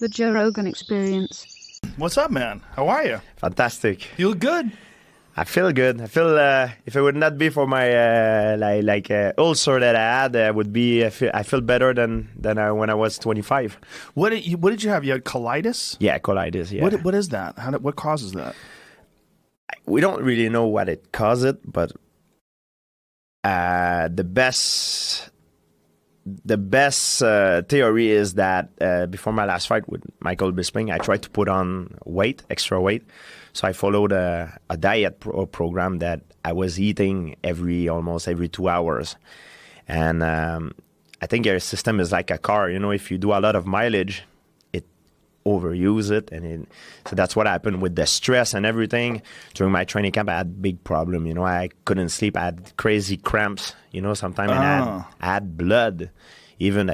The Joe Rogan Experience. What's up, man? How are you? Fantastic. You look good. I feel good. I feel if it would not be for my ulcer that I had, I feel better than when I was 25. What did you have? You had colitis? Yeah, colitis. Yeah. What is that? What causes that? We don't really know what it caused it, but the best theory is that before my last fight with Michael Bisping, I tried to put on extra weight. So I followed a diet program that I was eating almost every 2 hours. And I think your system is like a car. You know, if you do a lot of mileage, it overuse it. So that's what happened with the stress and everything. During my training camp, I had big problem. You know, I couldn't sleep. I had crazy cramps, you know, sometimes. And I had blood. Even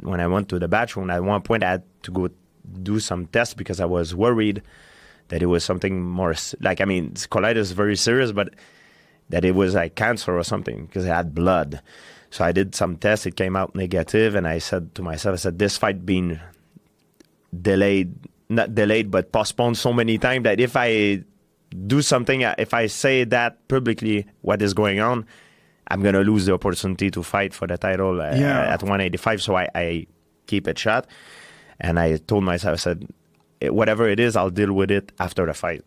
when I went to the bathroom, at one point I had to go do some tests because I was worried that it was something more, colitis is very serious, but that it was like cancer or something because I had blood. So I did some tests, it came out negative, and I said to myself, this fight being not delayed, but postponed so many times that if I do something, if I say that publicly, what is going on, I'm going to lose the opportunity to fight for the title at 185. So I keep it shut. And I told myself, I said, whatever it is, I'll deal with it after the fight.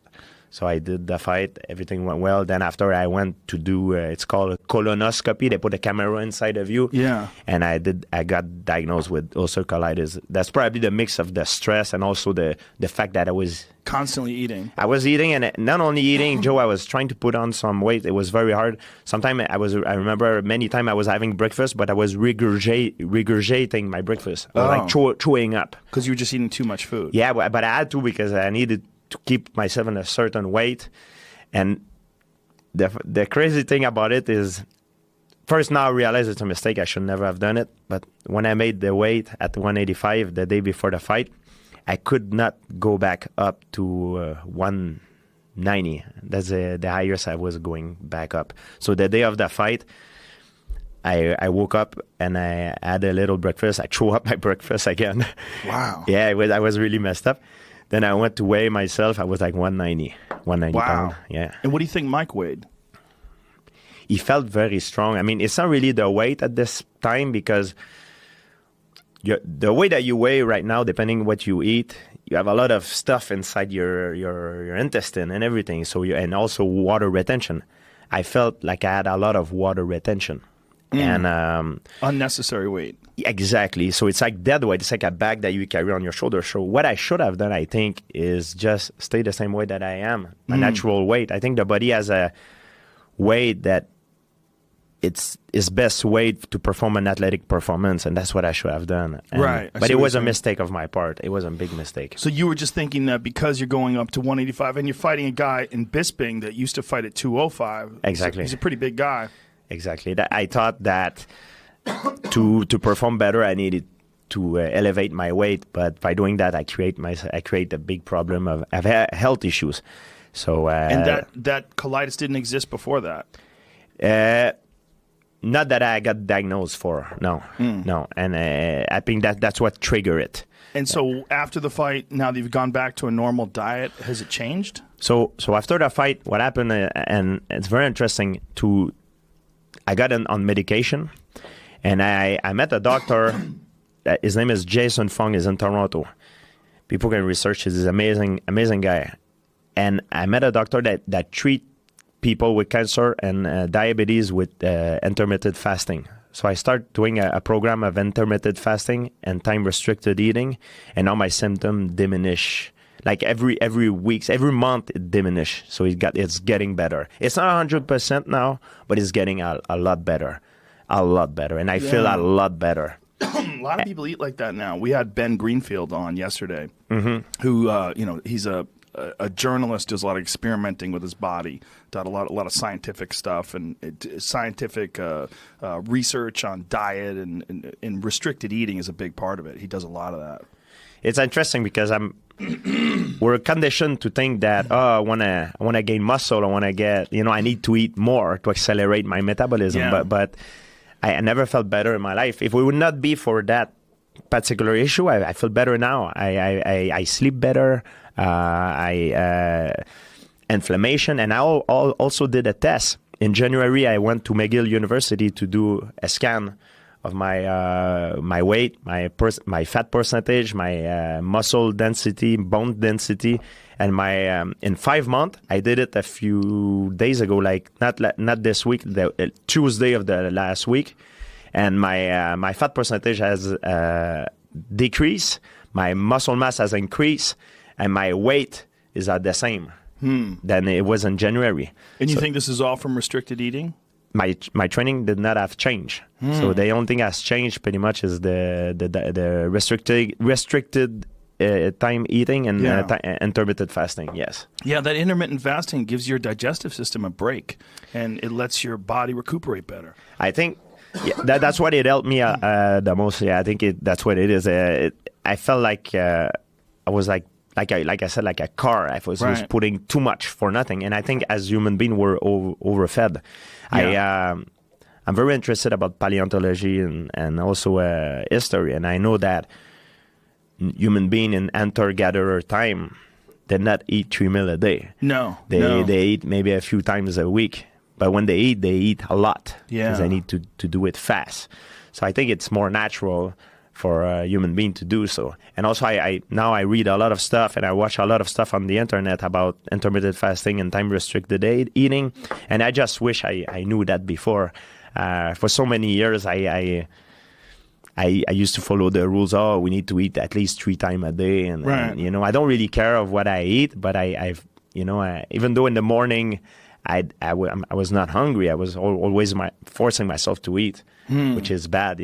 So I did the fight. Everything went well. Then after I went to do, it's called a colonoscopy. They put a camera inside of you. Yeah. And I got diagnosed with ulcerative colitis. That's probably the mix of the stress and also the fact that I was constantly eating. I was eating, and not only eating, Joe, I was trying to put on some weight. It was very hard. Sometimes I remember many times I was having breakfast, but I was regurgitating my breakfast, like chewing up. Because you were just eating too much food. Yeah, but I had to because I needed to keep myself in a certain weight. And the crazy thing about it is, first now I realize it's a mistake. I should never have done it. But when I made the weight at 185 the day before the fight, I could not go back up to 190. That's the highest I was going back up. So the day of the fight, I woke up and I had a little breakfast. I threw up my breakfast again. Wow. Yeah, I was really messed up. Then I went to weigh myself. I was like 190 wow. pounds. Yeah. And what do you think Mike weighed? He felt very strong. I mean, it's not really the weight at this time because the way that you weigh right now, depending what you eat, you have a lot of stuff inside your intestine and everything. So and also water retention. I felt like I had a lot of water retention. And unnecessary weight. Exactly. So it's like dead weight. It's like a bag that you carry on your shoulder. So what I should have done, I think, is just stay the same way that I am, a natural weight. I think the body has a weight that it's best weight to perform an athletic performance, and that's what I should have done. Right. But it was a mistake of my part. It was a big mistake. So you were just thinking that because you're going up to 185 and you're fighting a guy in Bisping that used to fight at 205. Exactly. He's a pretty big guy. Exactly. I thought that to perform better, I needed to elevate my weight, but by doing that, I create a big problem of health issues. So and that colitis didn't exist before that. Not that I got diagnosed for. No. And I think that's what triggered it. And so after the fight, now that you've gone back to a normal diet, has it changed? So after the fight, what happened, and it's very interesting I got on medication, and I met a doctor. His name is Jason Fung. He's in Toronto. People can research. He's an amazing guy. And I met a doctor that treats people with cancer and diabetes with intermittent fasting. So I started doing a program of intermittent fasting and time-restricted eating, and now my symptoms diminish. Like every week, every month it diminishes. So it's getting better. It's not 100% now, but it's getting a lot better. A lot better. And I feel a lot better. A lot of people eat like that now. We had Ben Greenfield on yesterday, who, he's a journalist, does a lot of experimenting with his body, done a lot of scientific stuff and scientific research on diet and restricted eating is a big part of it. He does a lot of that. It's interesting because we're conditioned to think that I want to gain muscle, I want to get, I need to eat more to accelerate my metabolism. Yeah. But I never felt better in my life. If it would not be for that particular issue. I feel better now. I sleep better. Inflammation, and I also did a test. In January, I went to McGill University to do a scan of my weight, my fat percentage, my muscle density, bone density, and my in 5 months. I did it a few days ago, like not this week, the Tuesday of the last week, and my fat percentage has decreased, my muscle mass has increased, and my weight is at the same than it was in January. And you think this is all from restricted eating? My training did not have changed. So the only thing has changed pretty much is the restricted time eating and intermittent fasting. Yes. Yeah, that intermittent fasting gives your digestive system a break, and it lets your body recuperate better. I think that's what it helped me the most. Yeah, I think that's what it is. I felt like I was like I said, like a car. I was putting too much for nothing. And I think as human beings, we're overfed. Yeah. I'm very interested about paleontology and also history. And I know that human beings in hunter-gatherer time did not eat 3 meals a day. No. They eat maybe a few times a week. But when they eat a lot. Yeah. Because they need to do it fast. So I think it's more natural for a human being to do so. And also now I read a lot of stuff and I watch a lot of stuff on the internet about intermittent fasting and time-restricted eating. And I just wish I knew that before. For so many years, I used to follow the rules. Oh, we need to eat at least 3 times a day. And I don't really care of what I eat, but I've even though in the morning I was not hungry, I was always forcing myself to eat, which is bad,